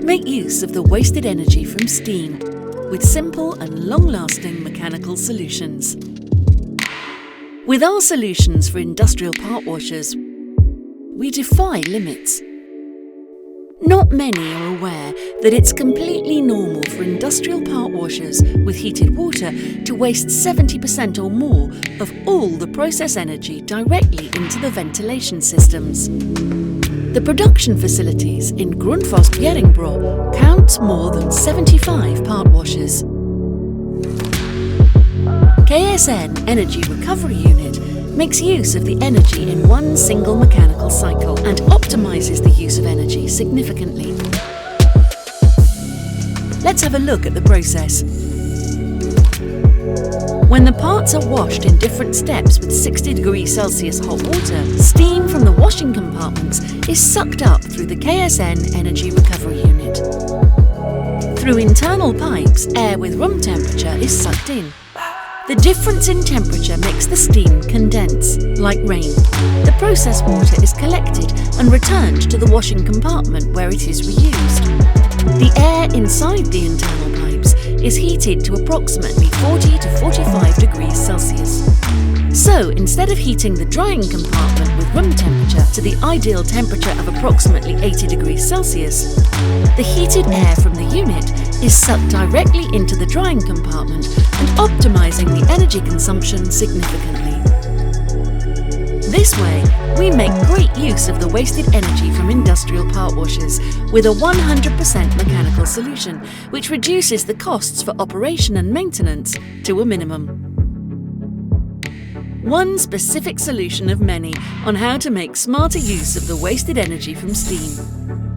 Make use of the wasted energy from steam with simple and long-lasting mechanical solutions. With our solutions for industrial part washers, we defy limits. Not many are aware that it's completely normal for industrial part washers with heated water to waste 70% or more of all the process energy directly into the ventilation systems. The production facilities in Grundfos Bjerringbro count more than 75 part washers. KSN Energy Recovery Unit makes use of the energy in one single mechanical cycle and optimises the use of energy significantly. Let's have a look at the process. When the parts are washed in different steps with 60 degrees Celsius hot water, steam from the washing compartments is sucked up through the KSN Energy Recovery Unit. Through internal pipes, air with room temperature is sucked in. The difference in temperature makes the steam condense, like rain. The process water is collected and returned to the washing compartment where it is reused. The air inside the internal pipes is heated to approximately 40 to 45 degrees Celsius. So, instead of heating the drying compartment with room temperature to the ideal temperature of approximately 80 degrees Celsius, the heated air from the unit is sucked directly into the drying compartment and optimizing the energy consumption significantly. This way, we make great use of the wasted energy from industrial part washers with a 100% mechanical solution, which reduces the costs for operation and maintenance to a minimum. One specific solution of many on how to make smarter use of the wasted energy from steam.